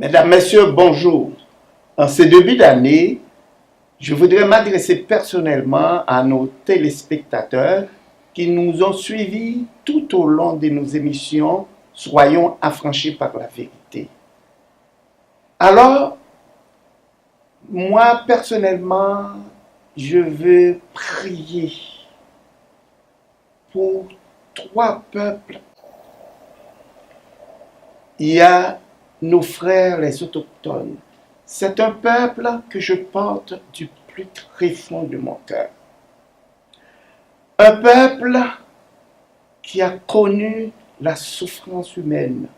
Mesdames, Messieurs, bonjour. En ce début d'année, je voudrais m'adresser personnellement à nos téléspectateurs qui nous ont suivis tout au long de nos émissions Soyons affranchis par la vérité. Alors, moi personnellement, je veux prier pour trois peuples. Il y a nos frères les autochtones. C'est un peuple que je porte du plus profond de mon cœur. Un peuple qui a connu la souffrance humaine.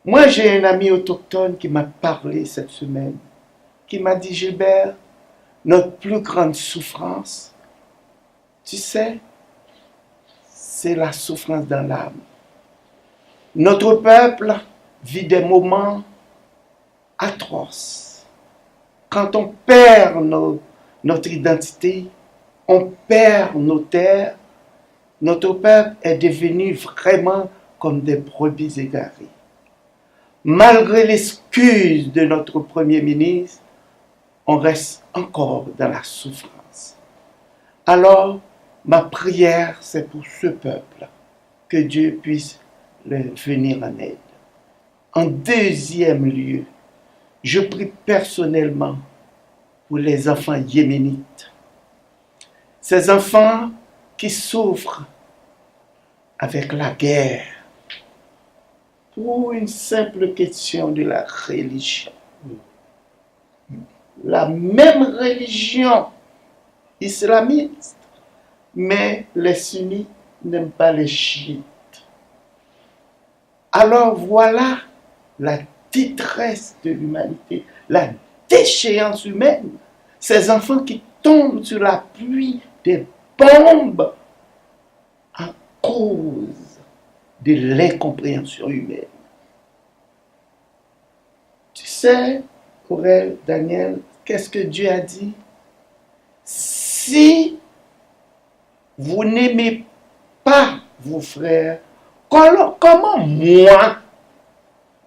Moi, j'ai un ami autochtone qui m'a parlé cette semaine, qui m'a dit, Gilbert, notre plus grande souffrance, tu sais, c'est la souffrance dans l'âme. Notre peuple vit des moments atroces. Quand on perd notre identité, on perd nos terres, notre peuple est devenu vraiment comme des brebis égarées. Malgré l'excuse de notre Premier ministre, on reste encore dans la souffrance. Alors, ma prière, c'est pour ce peuple, que Dieu puisse venir en aide. En deuxième lieu, je prie personnellement pour les enfants yéménites. Ces enfants qui souffrent avec la guerre pour une simple question de la religion. La même religion islamiste, mais les sunnites n'aiment pas les chiites. Alors voilà la détresse de l'humanité, la déchéance humaine. Ces enfants qui tombent sur la pluie des bombes à cause de l'incompréhension humaine. Tu sais, Aurel, Daniel, qu'est-ce que Dieu a dit? Si vous n'aimez pas vos frères, comment moi,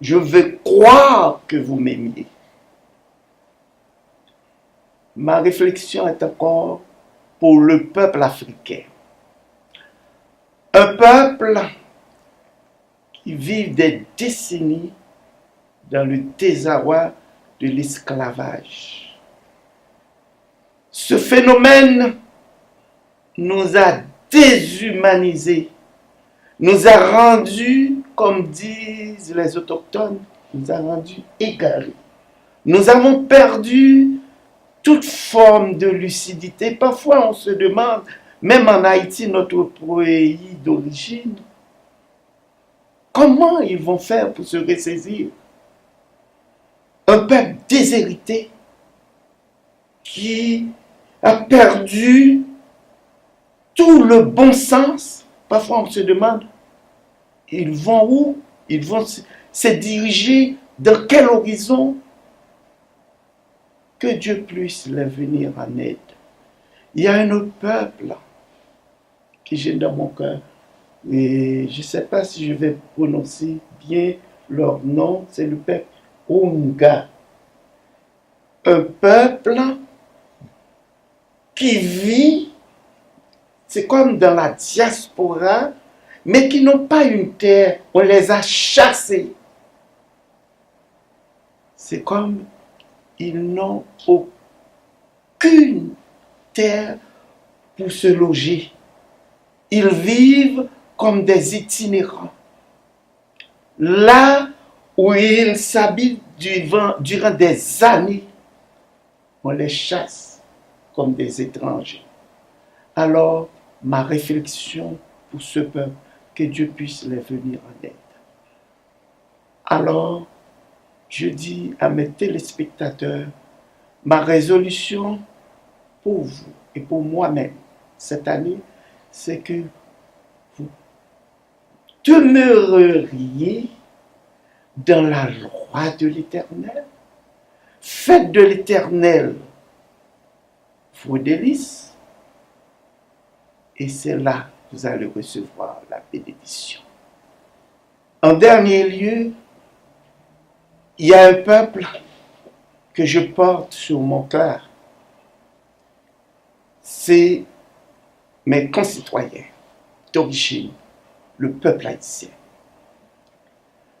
je veux croire que vous m'aimiez? Ma réflexion est encore pour le peuple africain. Un peuple qui vit des décennies dans le désarroi de l'esclavage. Ce phénomène nous a déshumanisés, nous a rendus, comme disent les autochtones, nous a rendus égarés. Nous avons perdu toute forme de lucidité. Parfois, on se demande, même en Haïti, notre pays d'origine, comment ils vont faire pour se ressaisir? Un peuple déshérité qui a perdu tout le bon sens. Parfois, on se demande, ils vont où? Ils vont se diriger dans quel horizon? Que Dieu puisse les venir en aide. Il y a un autre peuple qui j'ai dans mon cœur. Et je ne sais pas si je vais prononcer bien leur nom. C'est le peuple Ounga. Un peuple qui vit, c'est comme dans la diaspora, mais qui n'ont pas une terre. On les a chassés. C'est comme ils n'ont aucune terre pour se loger. Ils vivent comme des itinérants. Là où ils s'habitent durant des années, on les chasse comme des étrangers. Alors, ma réflexion pour ce peuple, que Dieu puisse les venir en aide. Alors, je dis à mes téléspectateurs, ma résolution pour vous et pour moi-même cette année, c'est que vous demeureriez dans la loi de l'Éternel. Faites de l'Éternel vos délices et c'est là que vous allez recevoir la bénédiction. En dernier lieu, Il y a un peuple que je porte sur mon cœur. C'est mes concitoyens d'origine, le peuple haïtien.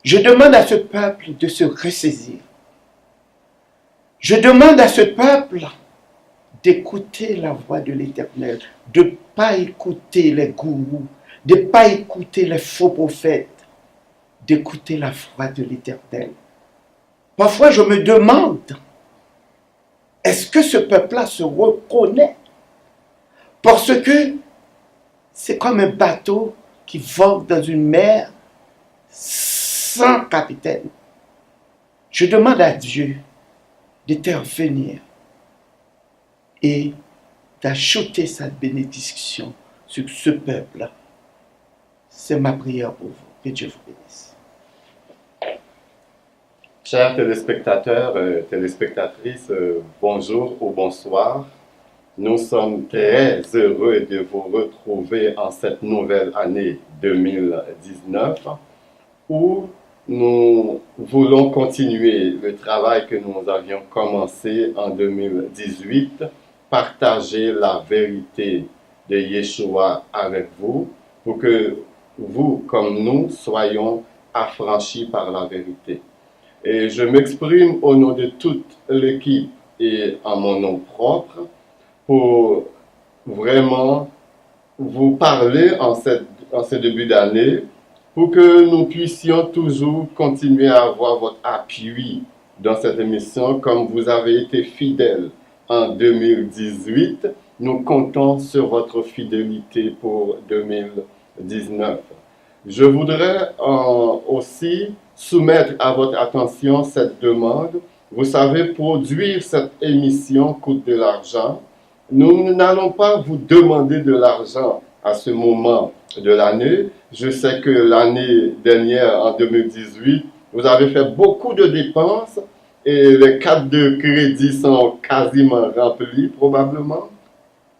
Je demande à ce peuple de se ressaisir. Je demande à ce peuple d'écouter la voix de l'Éternel, de ne pas écouter les gourous, de ne pas écouter les faux prophètes, d'écouter la voix de l'Éternel. Parfois, je me demande, est-ce que ce peuple-là se reconnaît? Parce que c'est comme un bateau qui vogue dans une mer sans capitaine. Je demande à Dieu d'intervenir et d'ajouter sa bénédiction sur ce peuple. C'est ma prière pour vous. Que Dieu vous bénisse. Chers téléspectateurs, téléspectatrices, bonjour ou bonsoir. Nous sommes très heureux de vous retrouver en cette nouvelle année 2019 où nous voulons continuer le travail que nous avions commencé en 2018, partager la vérité de Yeshua avec vous pour que vous, comme nous, soyons affranchis par la vérité. Et je m'exprime au nom de toute l'équipe et en mon nom propre pour vraiment vous parler en ce début d'année pour que nous puissions toujours continuer à avoir votre appui dans cette émission comme vous avez été fidèles en 2018. Nous comptons sur votre fidélité pour 2019. Je voudrais aussi soumettre à votre attention cette demande. Vous savez, produire cette émission coûte de l'argent. Nous n'allons pas vous demander de l'argent à ce moment de l'année. Je sais que l'année dernière, en 2018, vous avez fait beaucoup de dépenses et les cartes de crédit sont quasiment remplies probablement.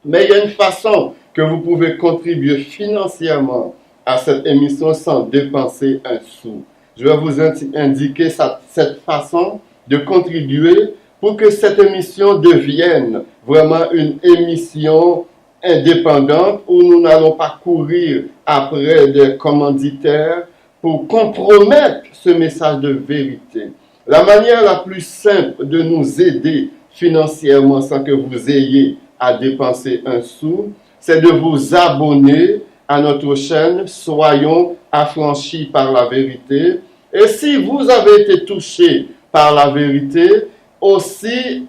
Mais il y a une façon que vous pouvez contribuer financièrement à cette émission sans dépenser un sou. Je vais vous indiquer cette façon de contribuer pour que cette émission devienne vraiment une émission indépendante où nous n'allons pas courir après des commanditaires pour compromettre ce message de vérité. La manière la plus simple de nous aider financièrement sans que vous ayez à dépenser un sou, c'est de vous abonner à notre chaîne Soyons affranchis par la vérité. Et si vous avez été touché par la vérité, aussi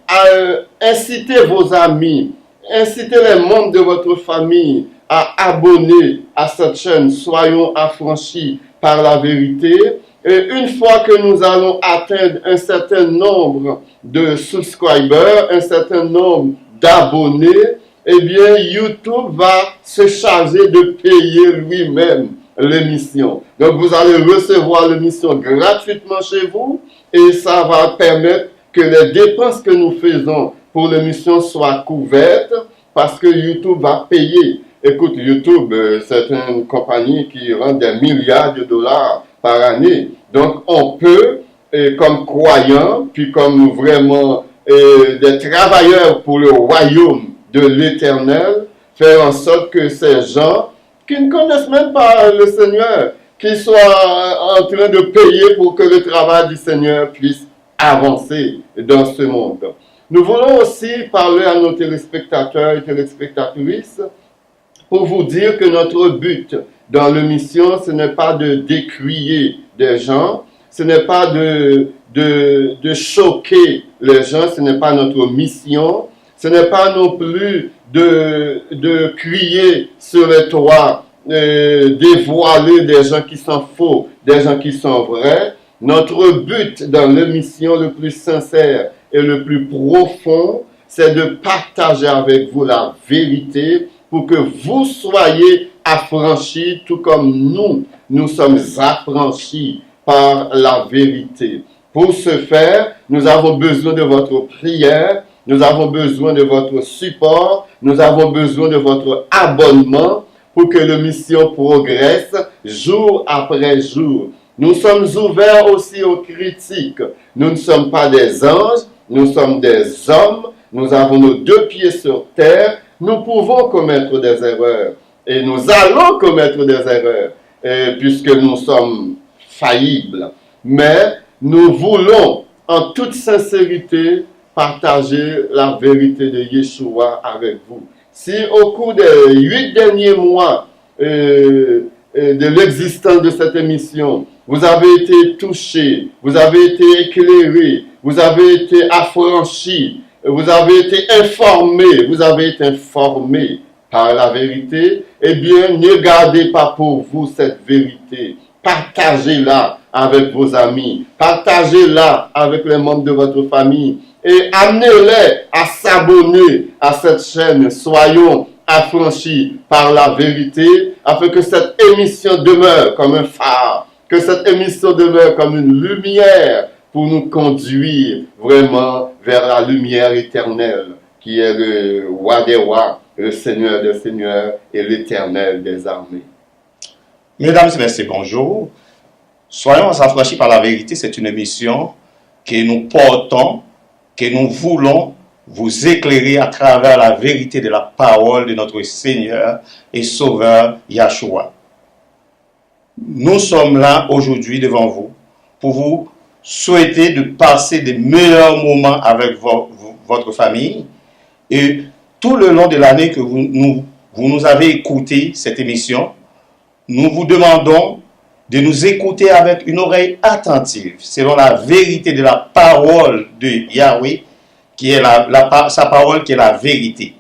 incitez vos amis, incitez les membres de votre famille à abonner à cette chaîne Soyons affranchis par la vérité. Et une fois que nous allons atteindre un certain nombre de subscribers, un certain nombre d'abonnés, eh bien, YouTube va se charger de payer lui-même l'émission. Donc, vous allez recevoir l'émission gratuitement chez vous et ça va permettre que les dépenses que nous faisons pour l'émission soient couvertes parce que YouTube va payer. Écoute, YouTube, c'est une compagnie qui rend des milliards de dollars par année. Donc, on peut, comme croyants, puis comme vraiment des travailleurs pour le royaume de l'Éternel, faire en sorte que ces gens qui ne connaissent même pas le Seigneur, qu'ils soient en train de payer pour que le travail du Seigneur puisse avancer dans ce monde. Nous voulons aussi parler à nos téléspectateurs et téléspectatrices pour vous dire que notre but dans l'émission, ce n'est pas de décrier des gens, ce n'est pas de choquer les gens, ce n'est pas notre mission. Ce n'est pas non plus de crier sur les toits, dévoiler des gens qui sont faux, des gens qui sont vrais. Notre but dans l'émission le plus sincère et le plus profond, c'est de partager avec vous la vérité pour que vous soyez affranchis, tout comme nous sommes affranchis par la vérité. Pour ce faire, nous avons besoin de votre prière. Nous avons besoin de votre support, nous avons besoin de votre abonnement pour que l'émission progresse jour après jour. Nous sommes ouverts aussi aux critiques. Nous ne sommes pas des anges, nous sommes des hommes. Nous avons nos deux pieds sur terre. Nous pouvons commettre des erreurs. Et nous allons commettre des erreurs, puisque nous sommes faillibles. Mais nous voulons, en toute sincérité, partager la vérité de Yeshua avec vous. Si au cours des 8 derniers mois de l'existence de cette émission, vous avez été touchés, vous avez été éclairés, vous avez été affranchis, vous avez été informés par la vérité, eh bien, ne gardez pas pour vous cette vérité. Partagez-la avec vos amis, partagez-la avec les membres de votre famille et amenez-les à s'abonner à cette chaîne. Soyons affranchis par la vérité afin que cette émission demeure comme un phare, que cette émission demeure comme une lumière pour nous conduire vraiment vers la lumière éternelle qui est le roi des rois, le Seigneur des seigneurs et l'Éternel des armées. Mesdames et messieurs, bonjour. Soyons affranchis par la vérité, c'est une émission que nous portons, que nous voulons vous éclairer à travers la vérité de la parole de notre Seigneur et Sauveur Yahshua. Nous sommes là aujourd'hui devant vous pour vous souhaiter de passer des meilleurs moments avec votre famille et tout le long de l'année que vous nous avez écouté cette émission, nous vous demandons de nous écouter avec une oreille attentive, selon la vérité de la parole de Yahweh, qui est sa parole qui est la vérité.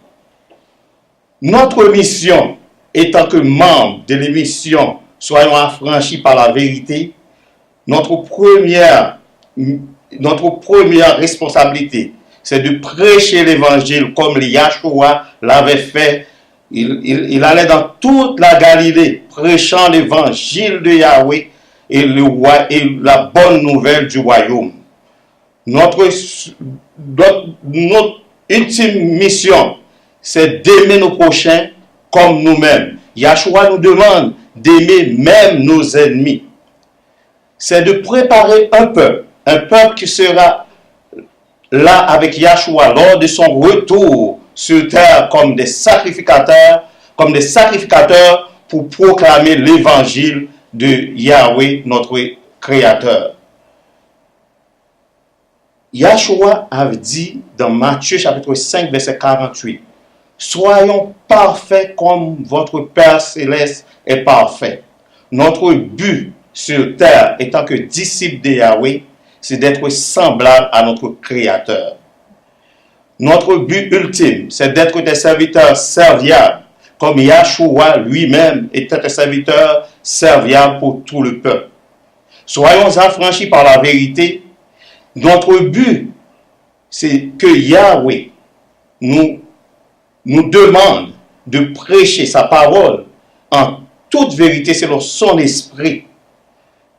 Notre mission, étant que membre de l'émission Soyons affranchis par la vérité, notre première responsabilité, c'est de prêcher l'évangile comme Yahshua l'avait fait. Il allait dans toute la Galilée, prêchant l'évangile de Yahweh et la bonne nouvelle du royaume. Notre ultime mission, c'est d'aimer nos prochains comme nous-mêmes. Yahshua nous demande d'aimer même nos ennemis. C'est de préparer un peuple qui sera là avec Yahshua lors de son retour sur terre comme des sacrificateurs pour proclamer l'évangile de Yahweh, notre Créateur. Yahshua a dit dans Matthieu chapitre 5, verset 48, « Soyons parfaits comme votre Père céleste est parfait. » Notre but sur terre, étant que disciples de Yahweh, c'est d'être semblable à notre Créateur. Notre but ultime, c'est d'être des serviteurs serviables, comme Yahshua lui-même était un serviteur serviable pour tout le peuple. Soyons affranchis par la vérité. Notre but, c'est que Yahweh nous demande de prêcher sa parole en toute vérité selon son esprit.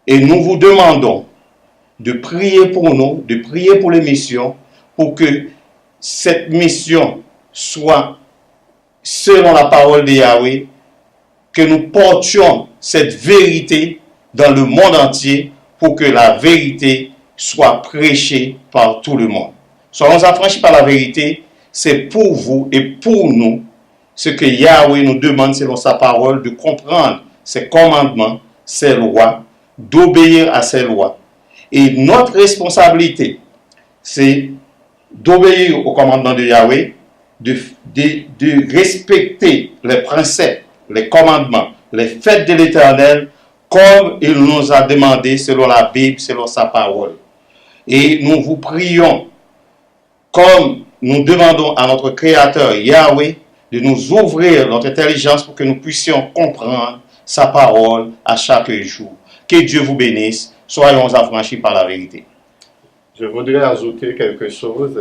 Et nous vous demandons de prier pour nous, de prier pour les missions, pour que cette mission soit selon la parole de Yahweh, que nous portions cette vérité dans le monde entier pour que la vérité soit prêchée par tout le monde. Soyons affranchis par la vérité, c'est pour vous et pour nous ce que Yahweh nous demande selon sa parole, de comprendre ses commandements, ses lois, d'obéir à ses lois. Et notre responsabilité, c'est d'obéir aux commandements de Yahweh, de respecter les préceptes, les commandements, les fêtes de l'Éternel, comme il nous a demandé selon la Bible, selon sa parole. Et nous vous prions, comme nous demandons à notre Créateur Yahweh, de nous ouvrir notre intelligence pour que nous puissions comprendre sa parole à chaque jour. Que Dieu vous bénisse. Soyons affranchis par la vérité. Je voudrais ajouter quelque chose,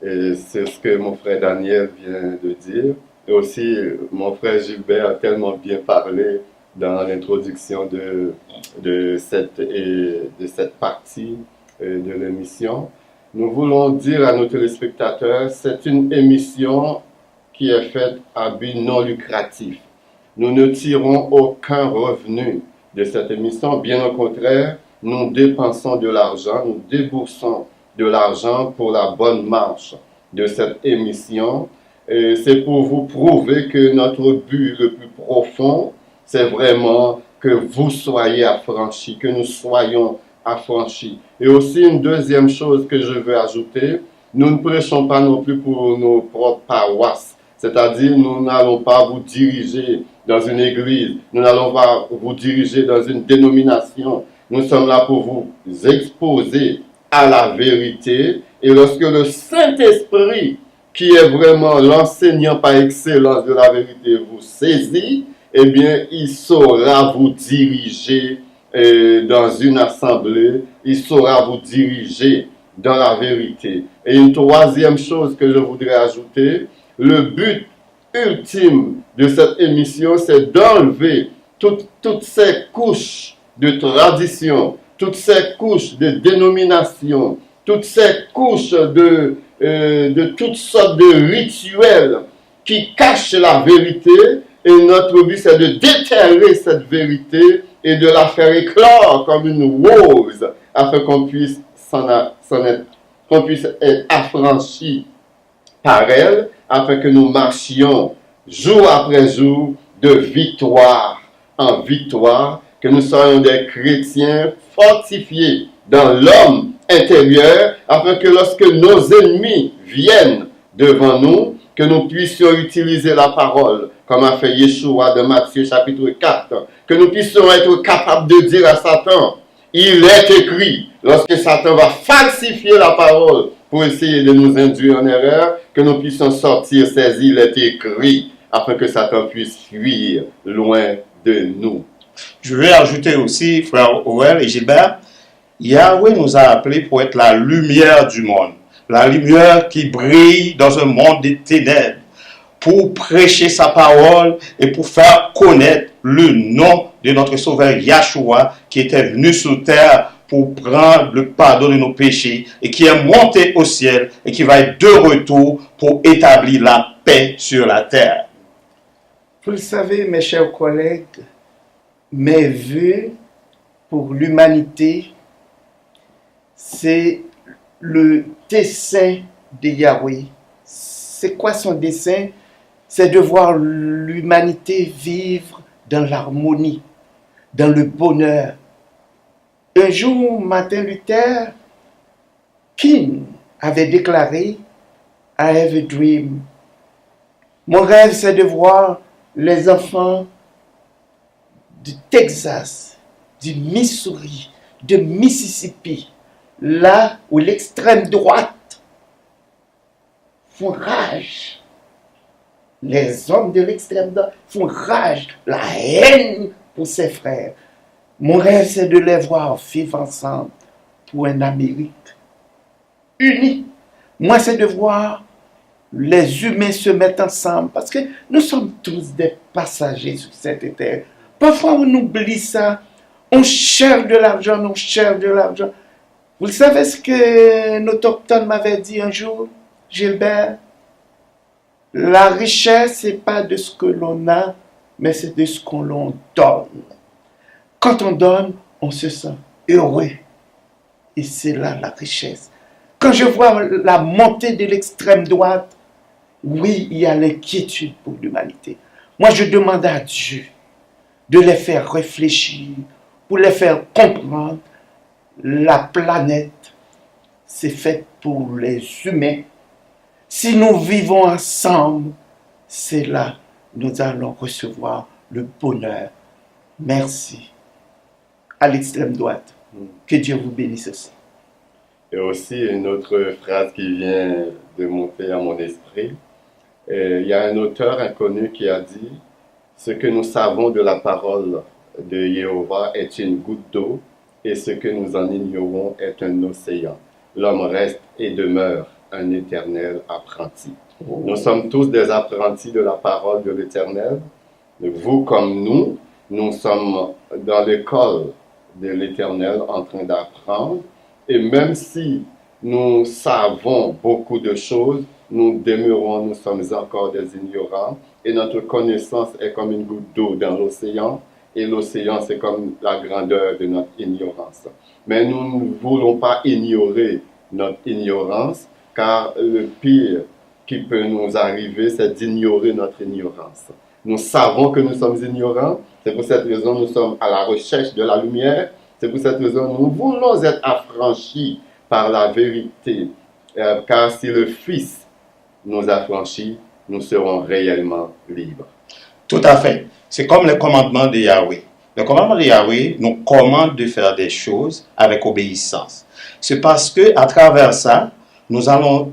et c'est ce que mon frère Daniel vient de dire. Et aussi, mon frère Gilbert a tellement bien parlé dans l'introduction de cette partie de l'émission. Nous voulons dire à nos téléspectateurs, c'est une émission qui est faite à but non lucratif. Nous ne tirons aucun revenu de cette émission. Bien au contraire, nous dépensons de l'argent, nous déboursons de l'argent pour la bonne marche de cette émission. C'est pour vous prouver que notre but le plus profond, c'est vraiment que vous soyez affranchis, que nous soyons affranchis. Et aussi une deuxième chose que je veux ajouter, nous ne prêchons pas non plus pour nos propres paroisses. C'est-à-dire, nous n'allons pas vous diriger dans une église, nous n'allons pas vous diriger dans une dénomination. Nous sommes là pour vous exposer à la vérité. Et lorsque le Saint-Esprit, qui est vraiment l'enseignant par excellence de la vérité, vous saisit, eh bien, il saura vous diriger dans une assemblée, il saura vous diriger dans la vérité. Et une troisième chose que je voudrais ajouter, le but ultime de cette émission, c'est d'enlever toutes ces couches de tradition, toutes ces couches de dénomination, toutes ces couches de toutes sortes de rituels qui cachent la vérité. Et notre but, c'est de déterrer cette vérité et de la faire éclore comme une rose, afin qu'on puisse être affranchi par elle, afin que nous marchions jour après jour de victoire en victoire, que nous soyons des chrétiens fortifiés dans l'homme intérieur, afin que lorsque nos ennemis viennent devant nous, que nous puissions utiliser la parole, comme a fait Yeshua de Matthieu chapitre 4, que nous puissions être capables de dire à Satan, il est écrit, lorsque Satan va falsifier la parole pour essayer de nous induire en erreur, que nous puissions sortir ces il est écrit, afin que Satan puisse fuir loin de nous. Je vais ajouter aussi, frère Orel et Gilbert, Yahweh nous a appelés pour être la lumière du monde, la lumière qui brille dans un monde de ténèbres, pour prêcher sa parole et pour faire connaître le nom de notre Sauveur Yahshua qui était venu sur terre pour prendre le pardon de nos péchés et qui est monté au ciel et qui va être de retour pour établir la paix sur la terre. Vous le savez, mes chers collègues, mes vœux pour l'humanité, c'est le dessein de Yahweh. C'est quoi son dessein? C'est de voir l'humanité vivre dans l'harmonie, dans le bonheur. Un jour, Martin Luther King avait déclaré « I have a dream ». Mon rêve, c'est de voir les enfants du Texas, du Missouri, de Mississippi, là où l'extrême droite font rage. Les hommes de l'extrême droite font rage, la haine pour ses frères. Mon rêve, c'est de les voir vivre ensemble pour une Amérique unie. Moi, c'est de voir les humains se mettre ensemble parce que nous sommes tous des passagers sur cette terre. Parfois, on oublie ça. On cherche de l'argent, on cherche de l'argent. Vous savez ce que notre autochtone m'avait dit un jour, Gilbert? La richesse, ce n'est pas de ce que l'on a, mais c'est de ce qu'on l'on donne. Quand on donne, on se sent heureux. Et c'est là la richesse. Quand je vois la montée de l'extrême droite, oui, il y a l'inquiétude pour l'humanité. Moi, je demande à Dieu de les faire réfléchir, pour les faire comprendre. La planète, c'est faite pour les humains. Si nous vivons ensemble, c'est là que nous allons recevoir le bonheur. Merci. À l'extrême droite. Que Dieu vous bénisse aussi. Et aussi une autre phrase qui vient de monter à mon esprit. Il y a un auteur inconnu qui a dit « Ce que nous savons de la parole de Jéhovah est une goutte d'eau, et ce que nous en ignorons est un océan. L'homme reste et demeure un éternel apprenti. » Nous sommes tous des apprentis de la parole de l'Éternel. Vous comme nous sommes dans l'école de l'Éternel en train d'apprendre. Et même si nous savons beaucoup de choses, nous demeurons, nous sommes encore des ignorants. Et notre connaissance est comme une goutte d'eau dans l'océan. et l'océan, c'est comme la grandeur de notre ignorance. Mais nous ne voulons pas ignorer notre ignorance, car le pire qui peut nous arriver, c'est d'ignorer notre ignorance. Nous savons que nous sommes ignorants, c'est pour cette raison que nous sommes à la recherche de la lumière, c'est pour cette raison que nous voulons être affranchis par la vérité, car si le Fils nous affranchit, nous serons réellement libres. Tout à fait. C'est comme le commandement de Yahweh. Le commandement de Yahweh nous commande de faire des choses avec obéissance. C'est parce que à travers ça, nous allons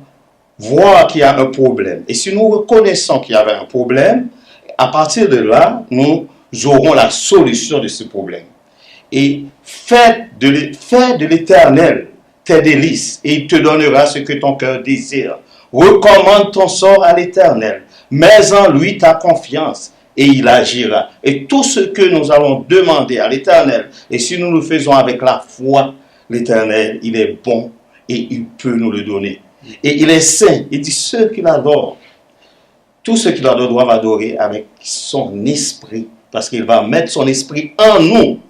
voir qu'il y a un problème. Et si nous reconnaissons qu'il y avait un problème, à partir de là, nous aurons la solution de ce problème. Et fais de l'Éternel tes délices, et il te donnera ce que ton cœur désire. Recommande ton sort à l'Éternel. Mets en lui ta confiance, et il agira. Et tout ce que nous allons demander à l'Éternel, et si nous le faisons avec la foi, l'Éternel, il est bon, et il peut nous le donner. Et il est saint. Il dit ceux qui l'adorent, tous ceux qui l'adorent doivent adorer avec son esprit, parce qu'il va mettre son esprit en nous.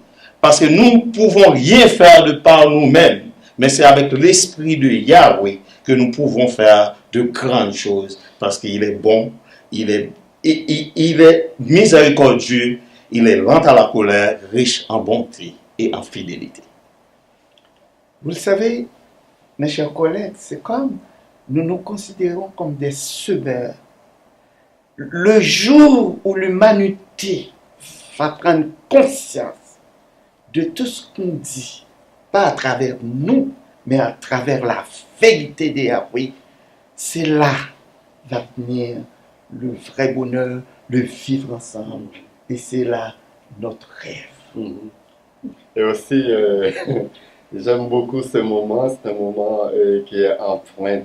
Parce que nous ne pouvons rien faire de par nous-mêmes, mais c'est avec l'esprit de Yahweh que nous pouvons faire de grandes choses, parce qu'il est bon, il est miséricordieux, il est lent à la colère, riche en bonté et en fidélité. Vous le savez, mes chers collègues, c'est comme nous nous considérons comme des semeurs. Le jour où l'humanité va prendre conscience de tout ce qu'on dit, pas à travers nous, mais à travers la vérité de Yahweh, c'est là va venir le vrai bonheur, le vivre ensemble. Et c'est là notre rêve. Et aussi, j'aime beaucoup ce moment. C'est un moment qui est empreint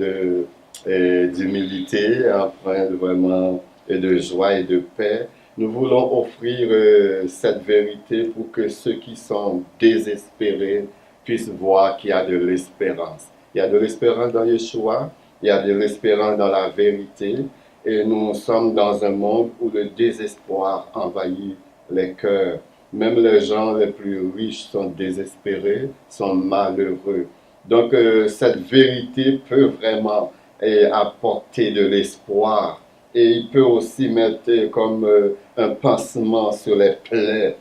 d'humilité, empreint vraiment de joie et de paix. Nous voulons offrir cette vérité pour que ceux qui sont désespérés puissent voir qu'il y a de l'espérance. Il y a de l'espérance dans Yeshua, il y a de l'espérance dans la vérité. Et nous sommes dans un monde où le désespoir envahit les cœurs. Même les gens les plus riches sont désespérés, sont malheureux. Donc cette vérité peut vraiment apporter de l'espoir. Et il peut aussi mettre comme un pansement sur les plaies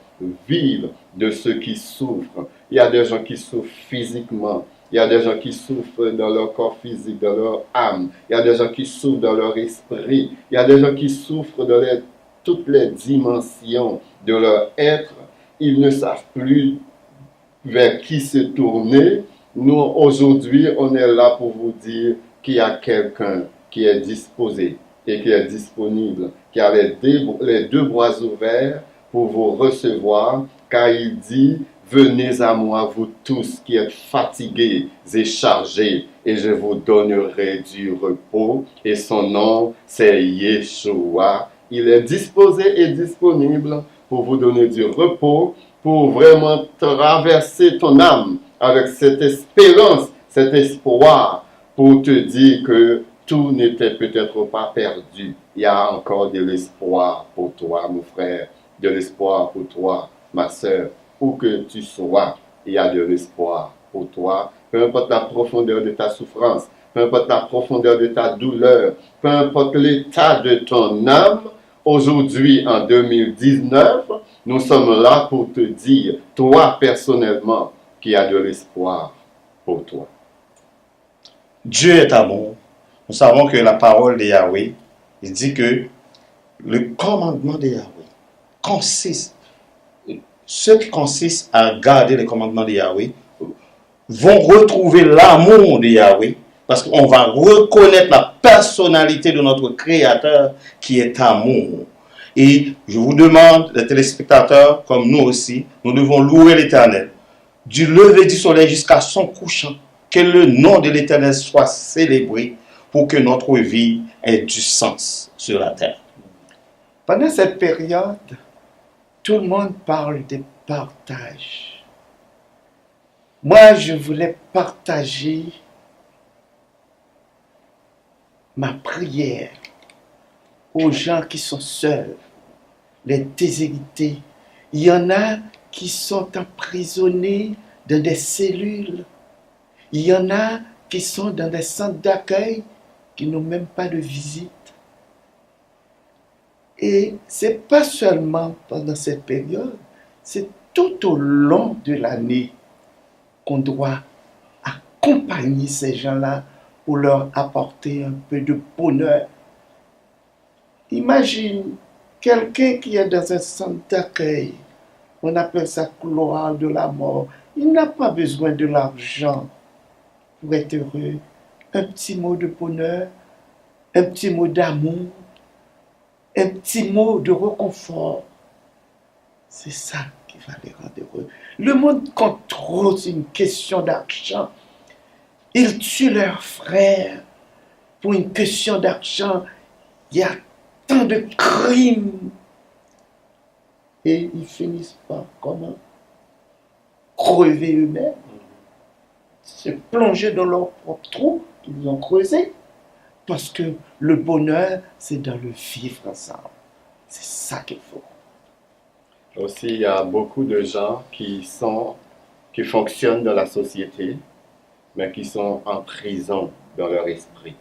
vives de ceux qui souffrent. Il y a des gens qui souffrent physiquement. Il y a des gens qui souffrent dans leur corps physique, dans leur âme. Il y a des gens qui souffrent dans leur esprit. Il y a des gens qui souffrent dans toutes les dimensions de leur être. Ils ne savent plus vers qui se tourner. Nous, aujourd'hui, on est là pour vous dire qu'il y a quelqu'un qui est disposé et qui est disponible, qui a les deux bras ouverts pour vous recevoir, car il dit: venez à moi, vous tous qui êtes fatigués et chargés, et je vous donnerai du repos. Et son nom, c'est Yeshua. Il est disposé et disponible pour vous donner du repos, pour vraiment traverser ton âme avec cette espérance, cet espoir, pour te dire que tout n'était peut-être pas perdu. Il y a encore de l'espoir pour toi, mon frère, de l'espoir pour toi, ma soeur. Où que tu sois, il y a de l'espoir pour toi. Peu importe la profondeur de ta souffrance, peu importe la profondeur de ta douleur, peu importe l'état de ton âme, aujourd'hui, en 2019, nous sommes là pour te dire, toi personnellement, qu'il y a de l'espoir pour toi. Dieu est amour. Nous savons que la parole de Yahweh, il dit que le commandement de Yahweh consiste, ceux qui consistent à garder les commandements de Yahweh vont retrouver l'amour de Yahweh, parce qu'on va reconnaître la personnalité de notre Créateur qui est amour. Et je vous demande, les téléspectateurs, comme nous aussi, nous devons louer l'Éternel. Du lever du soleil jusqu'à son couchant, que le nom de l'Éternel soit célébré pour que notre vie ait du sens sur la terre. Pendant cette période, tout le monde parle de partage. Moi, je voulais partager ma prière aux gens qui sont seuls, les déshérités, Il y en a qui sont emprisonnés dans des cellules. Il y en a qui sont dans des centres d'accueil qui n'ont même pas de visite. Et ce n'est pas seulement pendant cette période, c'est tout au long de l'année qu'on doit accompagner ces gens-là pour leur apporter un peu de bonheur. Imagine quelqu'un qui est dans un centre d'accueil, on appelle ça couloir de la mort. Il n'a pas besoin de l'argent pour être heureux. Un petit mot de bonheur, un petit mot d'amour, un petit mot de réconfort. C'est ça qui va les rendre heureux. Le monde compte trop, c'est une question d'argent. Ils tuent leurs frères pour une question d'argent. Il y a tant de crimes. Et ils finissent par comment? Crever eux-mêmes. Se plonger dans leur propre trou qu'ils ont creusé. Parce que le bonheur, c'est dans le vivre ensemble. C'est ça qu'il faut. Aussi, il y a beaucoup de gens qui fonctionnent dans la société, mais qui sont en prison dans leur esprit.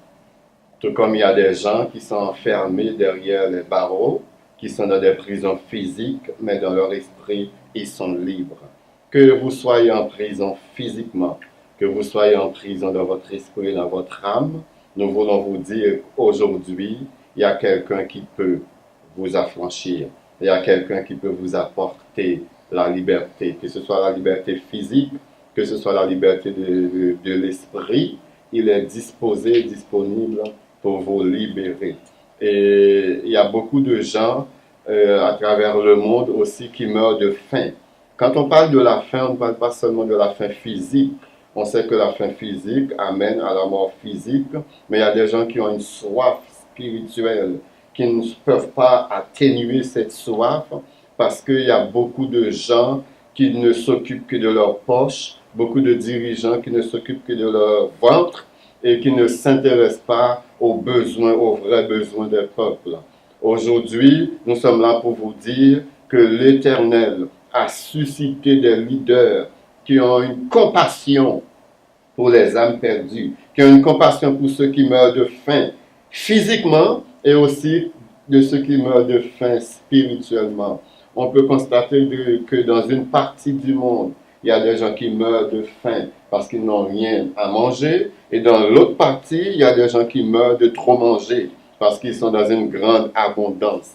Tout comme il y a des gens qui sont enfermés derrière les barreaux, qui sont dans des prisons physiques, mais dans leur esprit, ils sont libres. Que vous soyez en prison physiquement, que vous soyez en prison dans votre esprit, dans votre âme, nous voulons vous dire qu'aujourd'hui, il y a quelqu'un qui peut vous affranchir. Il y a quelqu'un qui peut vous apporter la liberté, que ce soit la liberté physique, que ce soit la liberté de l'esprit. Il est disponible pour vous libérer. Et il y a beaucoup de gens à travers le monde aussi qui meurent de faim. Quand on parle de la faim, on ne parle pas seulement de la faim physique. On sait que la faim physique amène à la mort physique, mais il y a des gens qui ont une soif spirituelle, qui ne peuvent pas atténuer cette soif parce qu'il y a beaucoup de gens qui ne s'occupent que de leur poche, beaucoup de dirigeants qui ne s'occupent que de leur ventre et qui ne s'intéressent pas aux besoins, aux vrais besoins des peuples. Aujourd'hui, nous sommes là pour vous dire que l'Éternel a suscité des leaders qui ont une compassion pour les âmes perdues, qui ont une compassion pour ceux qui meurent de faim physiquement et aussi de ceux qui meurent de faim spirituellement. On peut constater que dans une partie du monde, il y a des gens qui meurent de faim parce qu'ils n'ont rien à manger, et dans l'autre partie, il y a des gens qui meurent de trop manger parce qu'ils sont dans une grande abondance.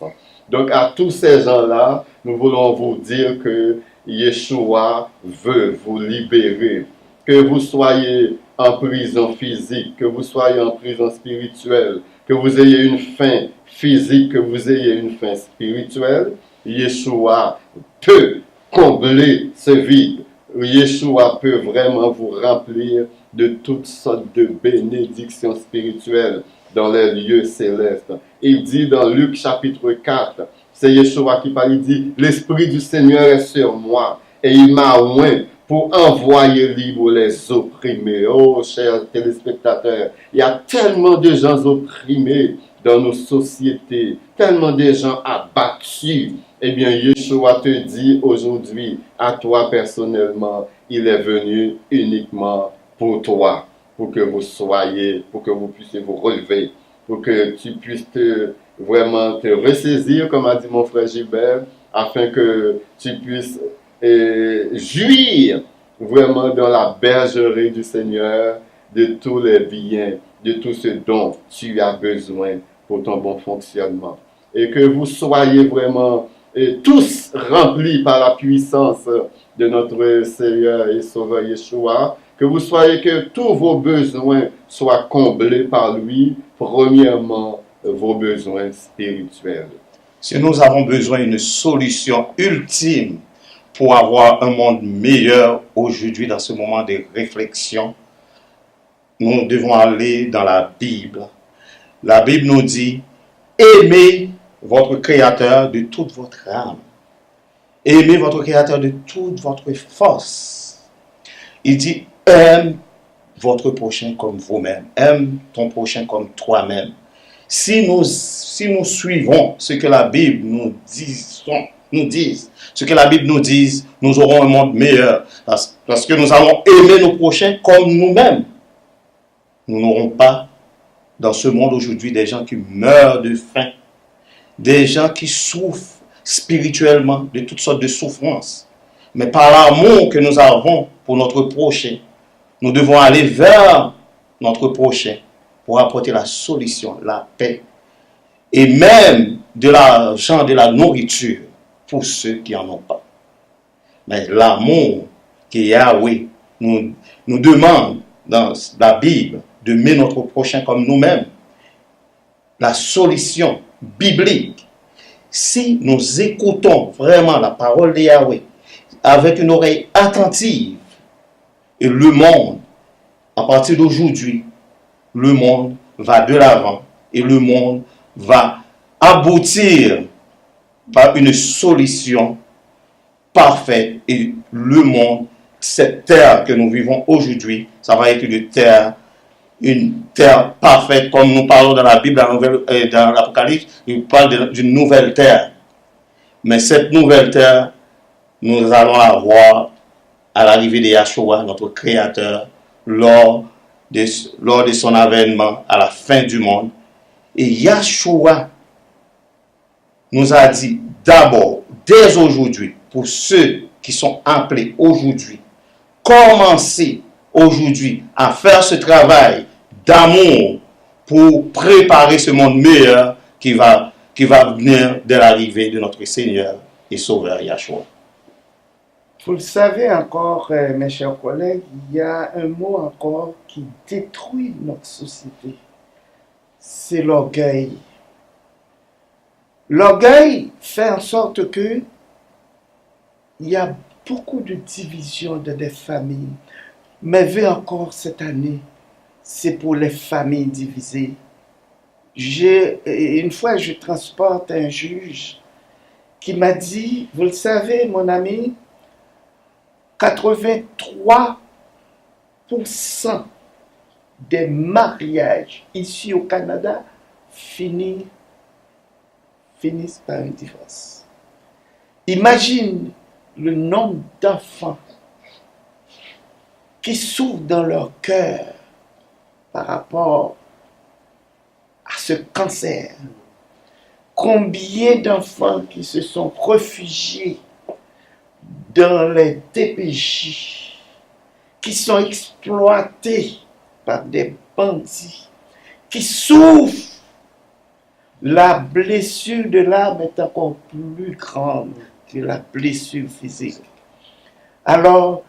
Donc à tous ces gens-là, nous voulons vous dire que Yeshua veut vous libérer. Que vous soyez en prison physique, que vous soyez en prison spirituelle, que vous ayez une faim physique, que vous ayez une faim spirituelle, Yeshua peut combler ce vide. Yeshua peut vraiment vous remplir de toutes sortes de bénédictions spirituelles dans les lieux célestes. Il dit dans Luc chapitre 4, c'est Yeshua qui parle, il dit, l'Esprit du Seigneur est sur moi et il m'a oint pour envoyer libre les opprimés. Oh, chers téléspectateurs, il y a tellement de gens opprimés dans nos sociétés, tellement de gens abattus. Eh bien, Yeshua te dit aujourd'hui, à toi personnellement, il est venu uniquement pour toi, pour que vous soyez, pour que vous puissiez vous relever, pour que tu puisses vraiment te ressaisir, comme a dit mon frère Gilbert, afin que tu puisses jouir vraiment dans la bergerie du Seigneur de tous les biens, de tout ce dont tu as besoin pour ton bon fonctionnement. Et que vous soyez vraiment tous remplis par la puissance de notre Seigneur et Sauveur Yeshua, que vous soyez, que tous vos besoins soient comblés par lui, premièrement vos besoins spirituels. Si nous avons besoin d'une solution ultime pour avoir un monde meilleur aujourd'hui dans ce moment de réflexion, nous devons aller dans la Bible. La Bible nous dit, aimez votre Créateur de toute votre âme. Aimez votre Créateur de toute votre force. Il dit, aime votre prochain comme vous-même. Aime ton prochain comme toi-même. Si nous suivons ce que la Bible nous dit nous disent, ce que la Bible nous dit, nous aurons un monde meilleur. Parce que nous allons aimer nos prochains comme nous-mêmes. Nous n'aurons pas dans ce monde aujourd'hui des gens qui meurent de faim, des gens qui souffrent spirituellement de toutes sortes de souffrances. Mais par l'amour que nous avons pour notre prochain, nous devons aller vers notre prochain pour apporter la solution, la paix et même de l'argent, de la nourriture pour ceux qui n'en ont pas. Mais l'amour que Yahweh nous demande dans la Bible d'aimer notre prochain comme nous-mêmes, la solution biblique, si nous écoutons vraiment la parole de Yahweh avec une oreille attentive, et le monde, à partir d'aujourd'hui, le monde va de l'avant et le monde va aboutir par une solution parfaite. Et le monde, cette terre que nous vivons aujourd'hui, ça va être une terre parfaite, comme nous parlons dans la Bible, dans l'Apocalypse, il parle d'une nouvelle terre. Mais cette nouvelle terre, nous allons avoir à l'arrivée de Yahshua, notre Créateur, lors de son avènement à la fin du monde. Et Yahshua nous a dit d'abord, dès aujourd'hui, pour ceux qui sont appelés aujourd'hui, commencez aujourd'hui à faire ce travail d'amour pour préparer ce monde meilleur qui va venir de l'arrivée de notre Seigneur et Sauveur Yahshua. Vous le savez encore, mes chers collègues, il y a un mot encore qui détruit notre société. C'est l'orgueil. L'orgueil fait en sorte que il y a beaucoup de divisions dans des familles. Mais vu encore cette année, c'est pour les familles divisées. Une fois, je transporte un juge qui m'a dit, vous le savez, mon ami, 83% des mariages ici au Canada finissent par un divorce. Imagine le nombre d'enfants qui souffrent dans leur cœur par rapport à ce cancer. Combien d'enfants qui se sont réfugiés dans les DPJ, qui sont exploités par des bandits, qui souffrent. La blessure de l'âme est encore plus grande que la blessure physique. Alors,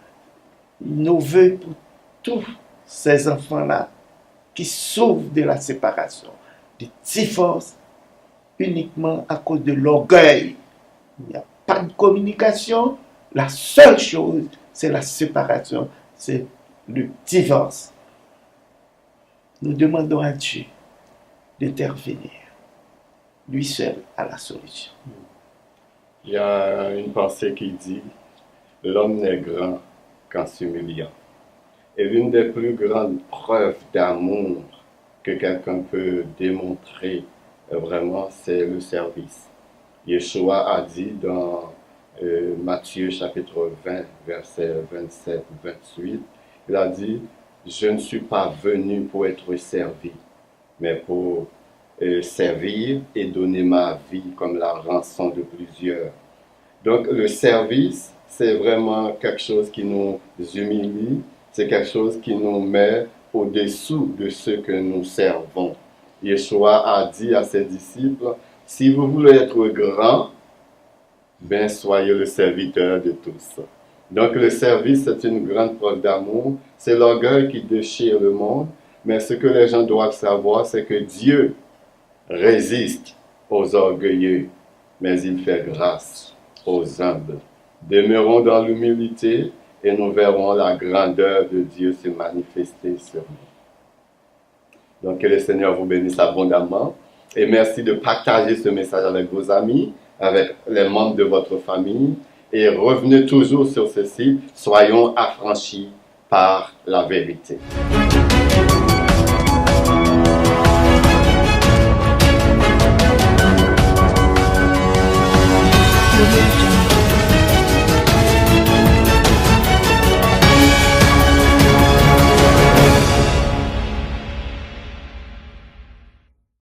nos voeux pour tous ces enfants-là qui souffrent de la séparation, du divorce, uniquement à cause de l'orgueil. Il n'y a pas de communication. La seule chose, c'est la séparation, c'est le divorce. Nous demandons à Dieu d'intervenir. Lui seul a la solution. Il y a une pensée qui dit « L'homme n'est grand qu'en s'humiliant ». Et l'une des plus grandes preuves d'amour que quelqu'un peut démontrer vraiment, c'est le service. Yeshua a dit dans Matthieu chapitre 20, versets 27-28, il a dit « Je ne suis pas venu pour être servi, mais pour servir et donner ma vie comme la rançon de plusieurs. » Donc le service, c'est vraiment quelque chose qui nous humilie, c'est quelque chose qui nous met au-dessous de ceux que nous servons. Yeshua a dit à ses disciples, si vous voulez être grand, ben soyez le serviteur de tous. Donc le service, c'est une grande preuve d'amour, c'est l'orgueil qui déchire le monde, mais ce que les gens doivent savoir, c'est que Dieu résiste aux orgueilleux, mais il fait grâce aux humbles. Demeurons dans l'humilité et nous verrons la grandeur de Dieu se manifester sur nous. Donc que le Seigneur vous bénisse abondamment et merci de partager ce message avec vos amis, avec les membres de votre famille et revenez toujours sur ce site, soyons affranchis par la vérité. Audio Jungle.